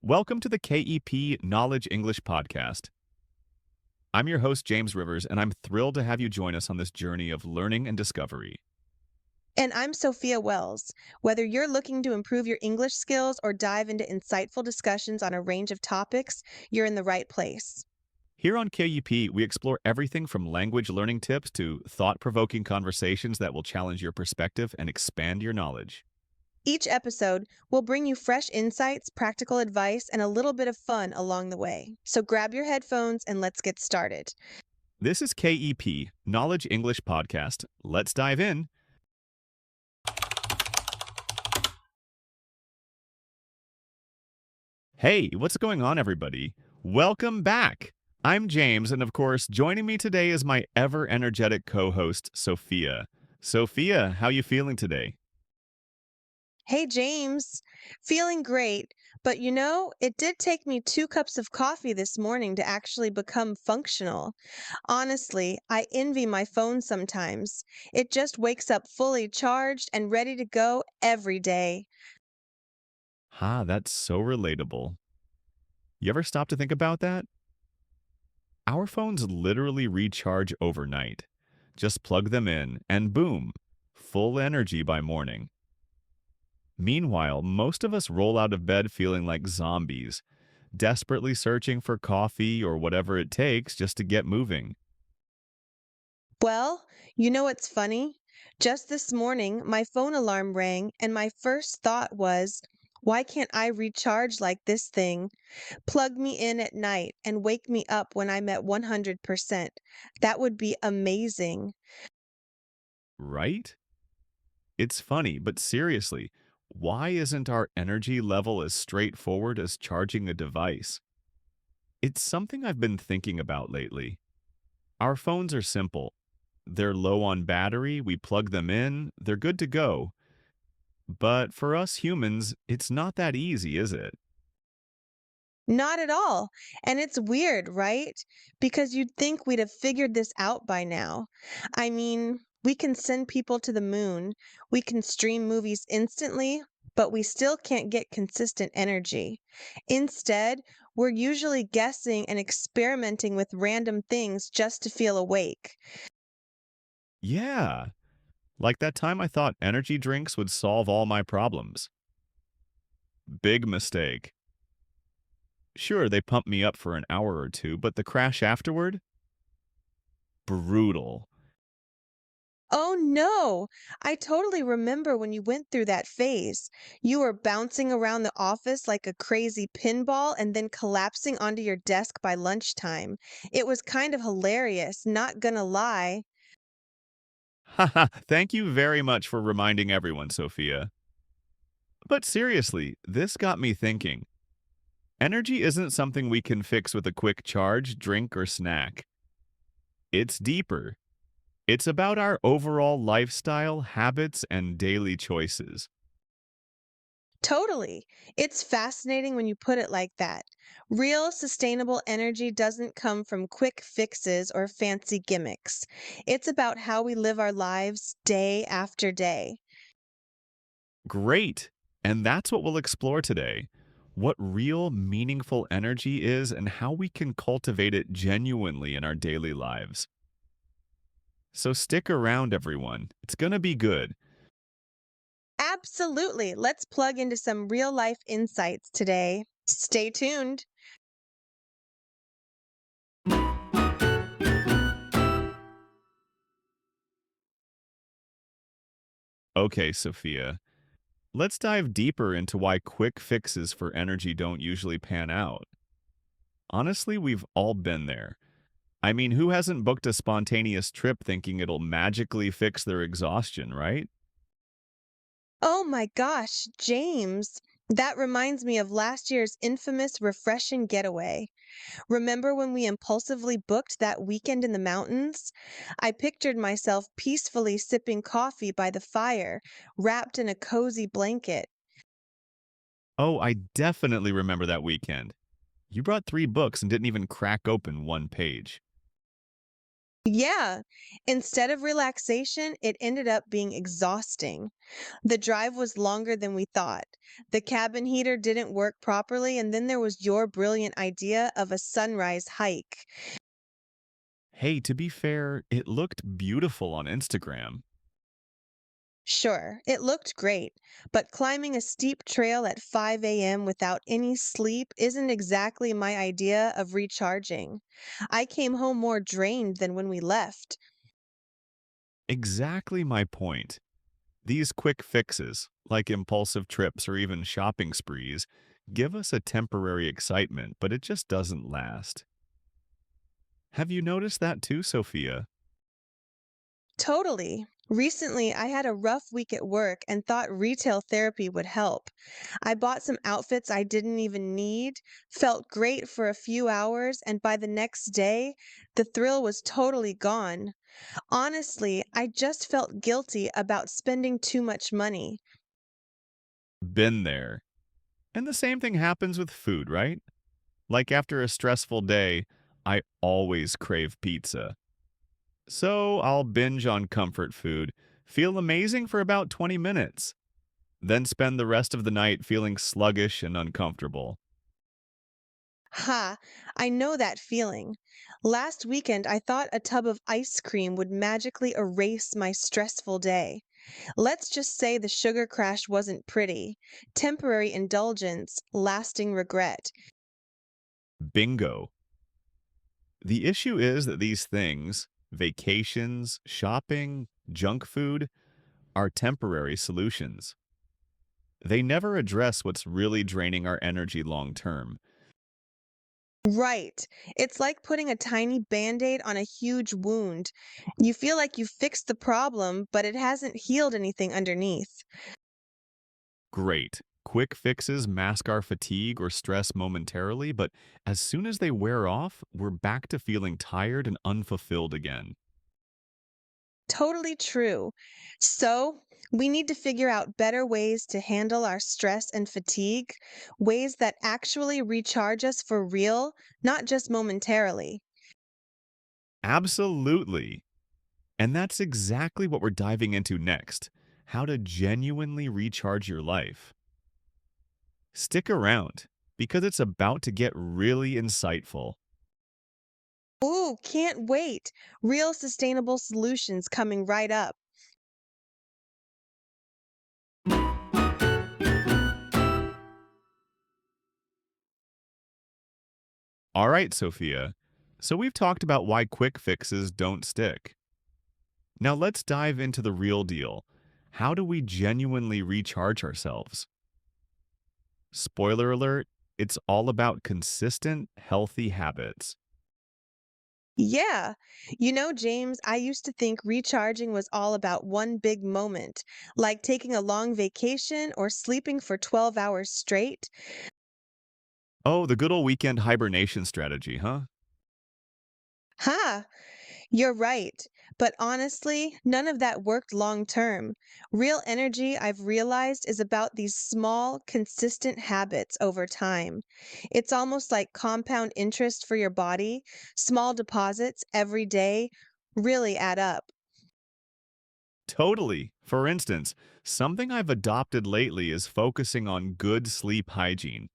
Welcome to the KEP Knowledge English Podcast. I'm your host, James Rivers, and I'm thrilled to have you join us on this journey of learning and discovery. And I'm Sophia Wells. Whether you're looking to improve your English skills or dive into insightful discussions on a range of topics, you're in the right place. Here on KEP, we explore everything from language learning tips to thought provoking conversations that will challenge your perspective and expand your knowledge. Each episode will bring you fresh insights, practical advice, and a little bit of fun along the way. So grab your headphones and let's get started. This is KEP Knowledge English Podcast. Let's dive in. Hey, what's going on, everybody? Welcome back. I'm James, and of course, joining me today is my ever-energetic co-host, Sophia. Sophia, how you feeling today? Hey, James. Feeling great, but it did take me 2 cups of coffee this morning to actually become functional. Honestly, I envy my phone sometimes. It just wakes up fully charged and ready to go every day. That's so relatable. You ever stop to think about that? Our phones literally recharge overnight. Just plug them in, and boom, full energy by morning. Meanwhile, most of us roll out of bed feeling like zombies, desperately searching for coffee or whatever it takes just to get moving. Well, you know what's funny? Just this morning, my phone alarm rang, and my first thought was, why can't I recharge like this thing? Plug me in at night and wake me up when I'm at 100%. That would be amazing. Right? It's funny, but seriously, why isn't our energy level as straightforward as charging a device? It's something I've been thinking about lately. Our phones are simple. They're low on battery, we plug them in, they're good to go. But for us humans, it's not that easy, is it? Not at all. And it's weird, right? Because you'd think we'd have figured this out by now. I mean, we can send people to the moon, we can stream movies instantly, but we still can't get consistent energy. Instead, we're usually guessing and experimenting with random things just to feel awake. Yeah, like that time I thought energy drinks would solve all my problems. Big mistake. Sure, they pumped me up for an hour or two, but the crash afterward? Brutal. Oh no! I totally remember when you went through that phase. You were bouncing around the office like a crazy pinball and then collapsing onto your desk by lunchtime. It was kind of hilarious, not gonna lie. Haha, thank you very much for reminding everyone, Sophia. But seriously, this got me thinking. Energy isn't something we can fix with a quick charge, drink, or snack. It's deeper. It's about our overall lifestyle, habits, and daily choices. Totally. It's fascinating when you put it like that. Real sustainable energy doesn't come from quick fixes or fancy gimmicks. It's about how we live our lives day after day. Great! And that's what we'll explore today. What real, meaningful energy is and how we can cultivate it genuinely in our daily lives. So stick around, everyone. It's gonna be good. Absolutely. Let's plug into some real life insights today. Stay tuned. Okay, Sophia. Let's dive deeper into why quick fixes for energy don't usually pan out. Honestly, we've all been there. I mean, who hasn't booked a spontaneous trip thinking it'll magically fix their exhaustion, right? Oh my gosh, James. That reminds me of last year's infamous refreshing getaway. Remember when we impulsively booked that weekend in the mountains? I pictured myself peacefully sipping coffee by the fire, wrapped in a cozy blanket. Oh, I definitely remember that weekend. You brought 3 books and didn't even crack open one page. Yeah, instead of relaxation, it ended up being exhausting. The drive was longer than we thought. The cabin heater didn't work properly, and then there was your brilliant idea of a sunrise hike. Hey, to be fair, it looked beautiful on Instagram. Sure, it looked great, but climbing a steep trail at 5 a.m. without any sleep isn't exactly my idea of recharging. I came home more drained than when we left. Exactly my point. These quick fixes, like impulsive trips or even shopping sprees, give us a temporary excitement, but it just doesn't last. Have you noticed that too, Sophia? Totally. Recently, I had a rough week at work and thought retail therapy would help. I bought some outfits I didn't even need, felt great for a few hours, and by the next day, the thrill was totally gone. Honestly, I just felt guilty about spending too much money. Been there. And the same thing happens with food, right? Like after a stressful day, I always crave pizza. So I'll binge on comfort food, feel amazing for about 20 minutes, then spend the rest of the night feeling sluggish and uncomfortable. Ha, I know that feeling. Last weekend, I thought a tub of ice cream would magically erase my stressful day. Let's just say the sugar crash wasn't pretty. Temporary indulgence, lasting regret. Bingo. The issue is that these things, vacations, shopping, junk food, are temporary solutions. They never address what's really draining our energy long term. Right. It's like putting a tiny band aid on a huge wound. You feel like you fixed the problem, but it hasn't healed anything underneath. Great. Quick fixes mask our fatigue or stress momentarily, but as soon as they wear off, we're back to feeling tired and unfulfilled again. Totally true. So, we need to figure out better ways to handle our stress and fatigue, ways that actually recharge us for real, not just momentarily. Absolutely. And that's exactly what we're diving into next: how to genuinely recharge your life. Stick around, because it's about to get really insightful. Ooh, can't wait. Real sustainable solutions coming right up. All right, Sophia. So we've talked about why quick fixes don't stick. Now let's dive into the real deal. How do we genuinely recharge ourselves? Spoiler alert, it's all about consistent, healthy habits. Yeah. James, I used to think recharging was all about one big moment, like taking a long vacation or sleeping for 12 hours straight. Oh, the good old weekend hibernation strategy, huh? Ha! You're right. But honestly, none of that worked long term. Real energy, I've realized, is about these small, consistent habits over time. It's almost like compound interest for your body. Small deposits every day really add up. Totally. For instance, something I've adopted lately is focusing on good sleep hygiene.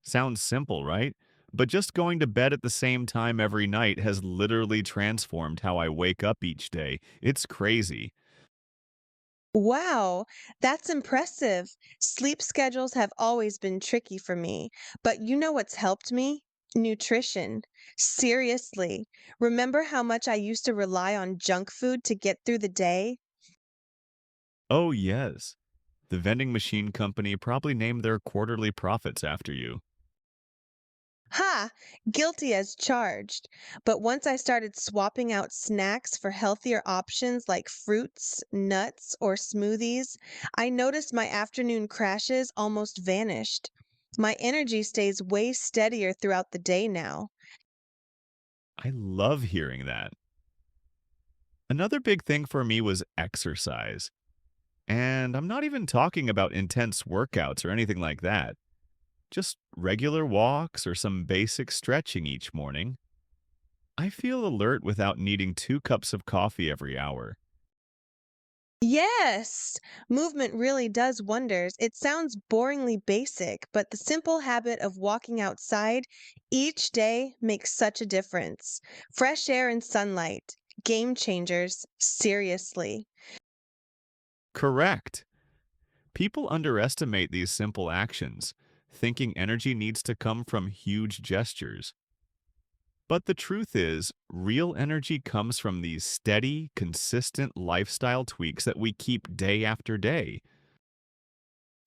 Sounds simple, right? But just going to bed at the same time every night has literally transformed how I wake up each day. It's crazy. Wow, that's impressive. Sleep schedules have always been tricky for me, but you know what's helped me? Nutrition. Seriously. Remember how much I used to rely on junk food to get through the day? Oh, yes. The vending machine company probably named their quarterly profits after you. Ha! Guilty as charged. But once I started swapping out snacks for healthier options like fruits, nuts, or smoothies, I noticed my afternoon crashes almost vanished. My energy stays way steadier throughout the day now. I love hearing that. Another big thing for me was exercise. And I'm not even talking about intense workouts or anything like that. Just regular walks or some basic stretching each morning. I feel alert without needing 2 cups of coffee every hour. Yes, movement really does wonders. It sounds boringly basic, but the simple habit of walking outside each day makes such a difference. Fresh air and sunlight, game changers, seriously. Correct. People underestimate these simple actions, thinking energy needs to come from huge gestures. But the truth is, real energy comes from these steady, consistent lifestyle tweaks that we keep day after day.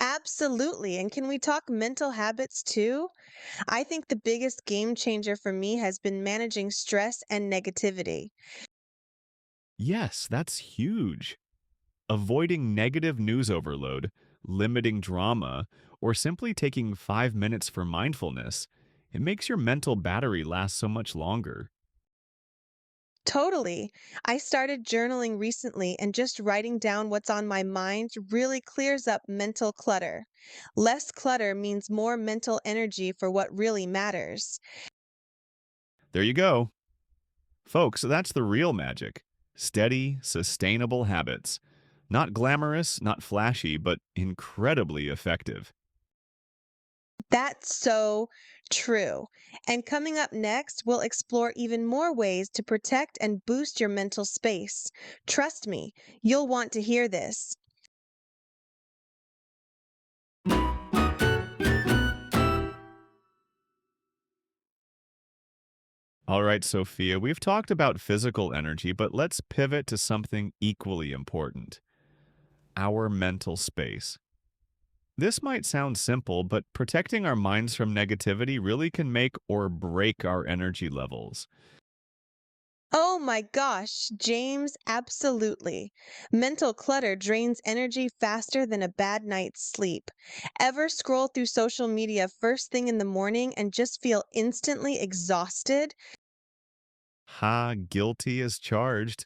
Absolutely. And can we talk mental habits too? I think the biggest game changer for me has been managing stress and negativity. Yes, that's huge. Avoiding negative news overload, limiting drama, or simply taking 5 minutes for mindfulness, it makes your mental battery last so much longer. Totally. I started journaling recently, and just writing down what's on my mind really clears up mental clutter. Less clutter means more mental energy for what really matters. There you go. Folks, that's the real magic. Steady, sustainable habits. Not glamorous, not flashy, but incredibly effective. That's so true. And coming up next, we'll explore even more ways to protect and boost your mental space. Trust me, you'll want to hear this. All right, Sophia, we've talked about physical energy, but let's pivot to something equally important: our mental space. This might sound simple, but protecting our minds from negativity really can make or break our energy levels. Oh my gosh, James, absolutely. Mental clutter drains energy faster than a bad night's sleep. Ever scroll through social media first thing in the morning and just feel instantly exhausted? Ha, guilty as charged.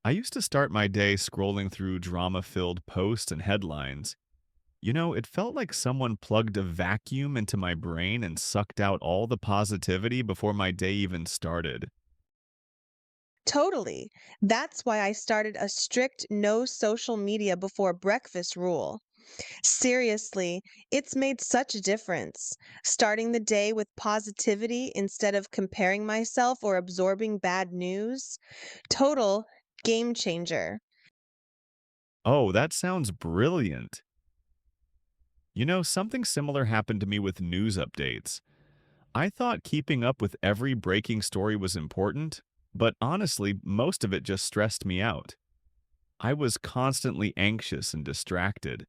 I used to start my day scrolling through drama filled posts and headlines. It felt like someone plugged a vacuum into my brain and sucked out all the positivity before my day even started. Totally. That's why I started a strict no social media before breakfast rule. Seriously, it's made such a difference. Starting the day with positivity instead of comparing myself or absorbing bad news. Total game changer. Oh, that sounds brilliant. Something similar happened to me with news updates. I thought keeping up with every breaking story was important, but honestly, most of it just stressed me out. I was constantly anxious and distracted.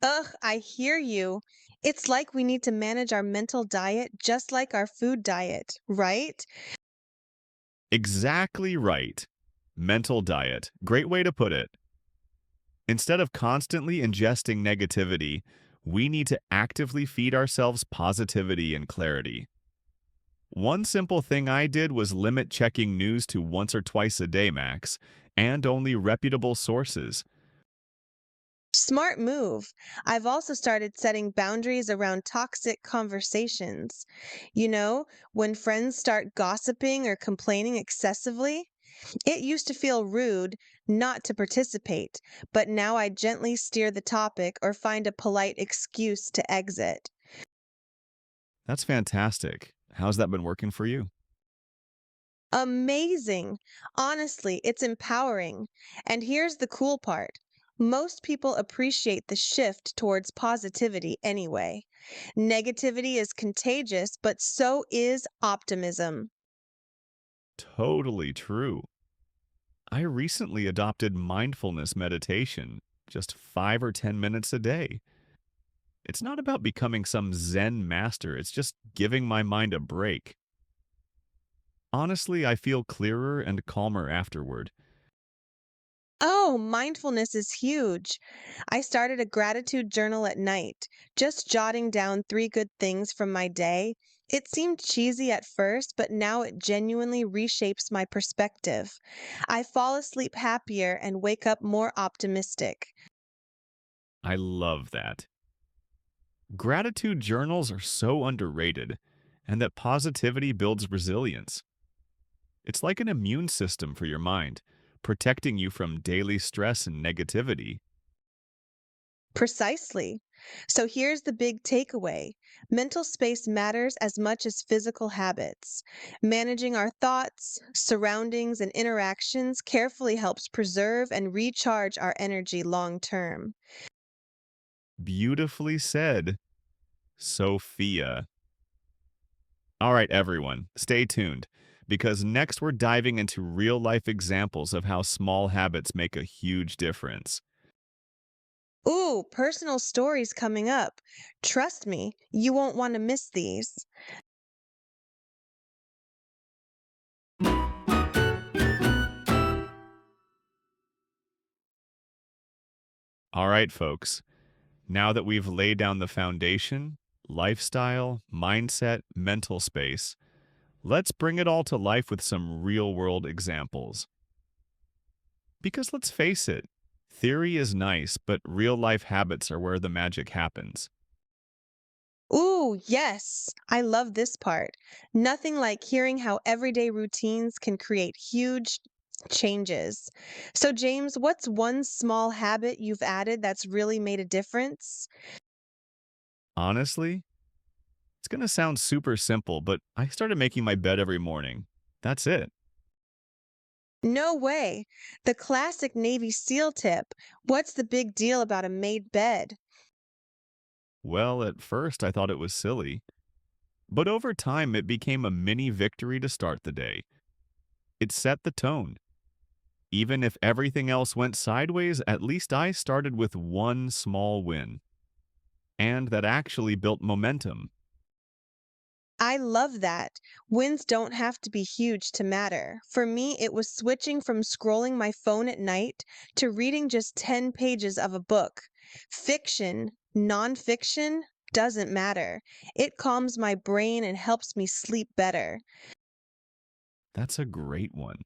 Ugh, I hear you. It's like we need to manage our mental diet just like our food diet, right? Exactly right. Mental diet. Great way to put it. Instead of constantly ingesting negativity, we need to actively feed ourselves positivity and clarity. One simple thing I did was limit checking news to once or twice a day max, and only reputable sources. Smart move. I've also started setting boundaries around toxic conversations. You know, when friends start gossiping or complaining excessively, it used to feel rude not to participate, but now I gently steer the topic or find a polite excuse to exit. That's fantastic. How's that been working for you? Amazing. Honestly, it's empowering. And here's the cool part. Most people appreciate the shift towards positivity anyway. Negativity is contagious, but so is optimism. Totally true. I recently adopted mindfulness meditation, just 5 or 10 minutes a day. It's not about becoming some Zen master, it's just giving my mind a break. Honestly, I feel clearer and calmer afterward. Oh, mindfulness is huge. I started a gratitude journal at night, just jotting down 3 good things from my day. It seemed cheesy at first, but now it genuinely reshapes my perspective. I fall asleep happier and wake up more optimistic. I love that. Gratitude journals are so underrated, and that positivity builds resilience. It's like an immune system for your mind, protecting you from daily stress and negativity. Precisely. So here's the big takeaway: mental space matters as much as physical habits. Managing our thoughts, surroundings, and interactions carefully helps preserve and recharge our energy long term. Beautifully said, Sophia. All right, everyone, stay tuned because next we're diving into real life examples of how small habits make a huge difference. Ooh, personal stories coming up. Trust me, you won't want to miss these. All right, folks, now that we've laid down the foundation, lifestyle, mindset, mental space, let's bring it all to life with some real world examples. Because let's face it, theory is nice, but real life habits are where the magic happens. Ooh, yes, I love this part. Nothing like hearing how everyday routines can create huge changes. So, James, what's one small habit you've added that's really made a difference? Honestly, it's going to sound super simple, but I started making my bed every morning. That's it. No way. The classic Navy SEAL tip. What's the big deal about a made bed? Well, at first I thought it was silly, but over time it became a mini victory to start the day. It set the tone. Even if everything else went sideways, at least I started with one small win. And that actually built momentum. I love that. Wins don't have to be huge to matter. For me, it was switching from scrolling my phone at night to reading just 10 pages of a book. Fiction, nonfiction, doesn't matter. It calms my brain and helps me sleep better. That's a great one.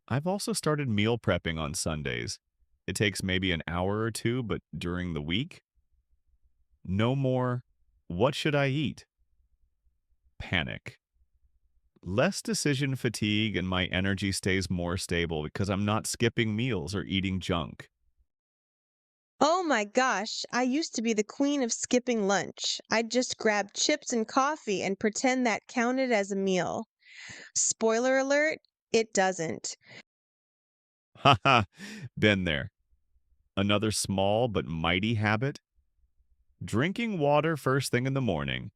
I've also started meal prepping on Sundays. It takes maybe an hour or two, but during the week, no more, what should I eat? Panic. Less decision fatigue and my energy stays more stable because I'm not skipping meals or eating junk. Oh my gosh, I used to be the queen of skipping lunch. I'd just grab chips and coffee and pretend that counted as a meal. Spoiler alert, it doesn't. Haha, been there. Another small but mighty habit: drinking water first thing in the morning,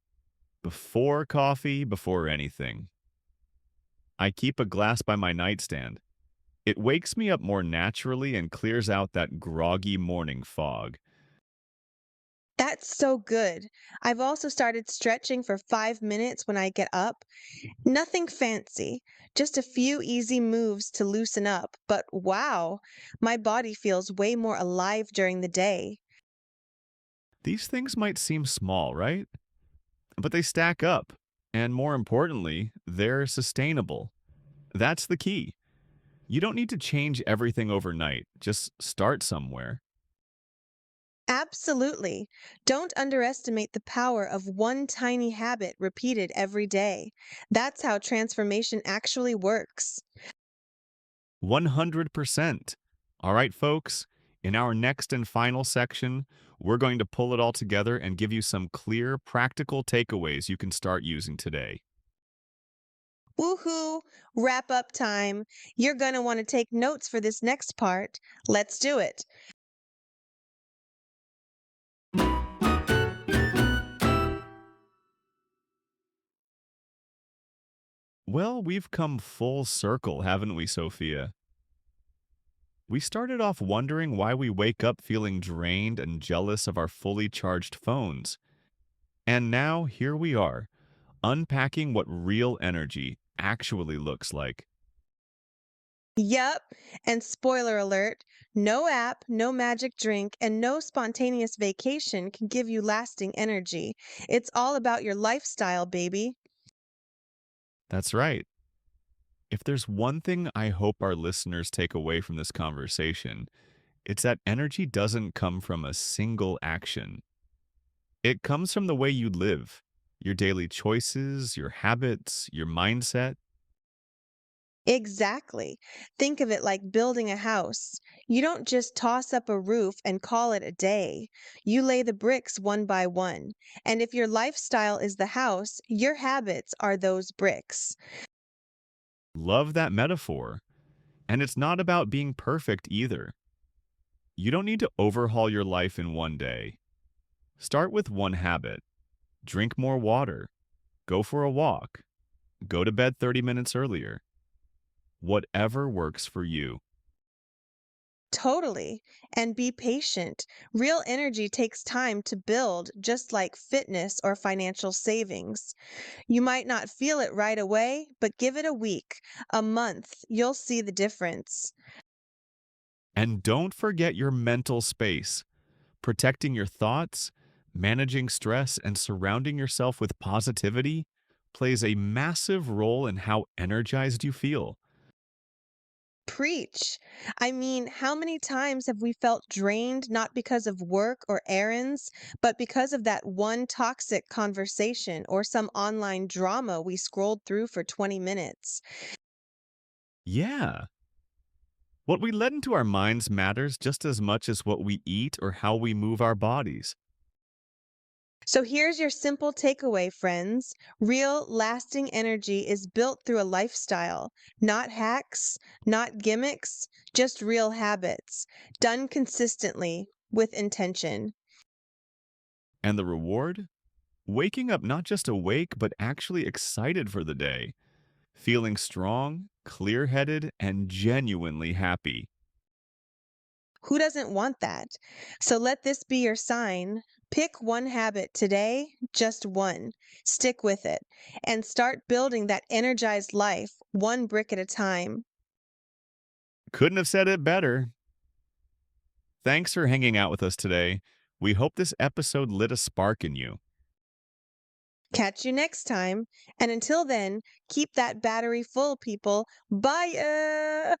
before coffee, before anything. I keep a glass by my nightstand. It wakes me up more naturally and clears out that groggy morning fog. That's so good. I've also started stretching for 5 minutes when I get up. Nothing fancy, just a few easy moves to loosen up. But wow, my body feels way more alive during the day. These things might seem small, right? But they stack up. And more importantly, they're sustainable. That's the key. You don't need to change everything overnight. Just start somewhere. Absolutely. Don't underestimate the power of one tiny habit repeated every day. That's how transformation actually works. 100%. All right, folks, in our next and final section, we're going to pull it all together and give you some clear, practical takeaways you can start using today. Woohoo! Wrap up time. You're going to want to take notes for this next part. Let's do it. Well, we've come full circle, haven't we, Sophia? We started off wondering why we wake up feeling drained and jealous of our fully charged phones. And now here we are, unpacking what real energy actually looks like. Yup. And spoiler alert, no app, no magic drink, and no spontaneous vacation can give you lasting energy. It's all about your lifestyle, baby. That's right. If there's one thing I hope our listeners take away from this conversation, it's that energy doesn't come from a single action. It comes from the way you live, your daily choices, your habits, your mindset. Exactly. Think of it like building a house. You don't just toss up a roof and call it a day. You lay the bricks one by one. And if your lifestyle is the house, your habits are those bricks. Love that metaphor. And it's not about being perfect either. You don't need to overhaul your life in one day. Start with one habit: drink more water, go for a walk, go to bed 30 minutes earlier. Whatever works for you. Totally. And be patient. Real energy takes time to build, just like fitness or financial savings. You might not feel it right away, but give it a week, a month, you'll see the difference. And don't forget your mental space. Protecting your thoughts, managing stress, and surrounding yourself with positivity plays a massive role in how energized you feel. Preach. I mean, how many times have we felt drained not because of work or errands, but because of that one toxic conversation or some online drama we scrolled through for 20 minutes? Yeah. What we let into our minds matters just as much as what we eat or how we move our bodies. So here's your simple takeaway, friends. Real, lasting energy is built through a lifestyle, not hacks, not gimmicks, just real habits, done consistently with intention. And the reward? Waking up not just awake, but actually excited for the day, feeling strong, clear headed, and genuinely happy. Who doesn't want that? So let this be your sign. Pick one habit today, just one. Stick with it and start building that energized life, one brick at a time. Couldn't have said it better. Thanks for hanging out with us today. We hope this episode lit a spark in you. Catch you next time. And until then, keep that battery full, people. Bye.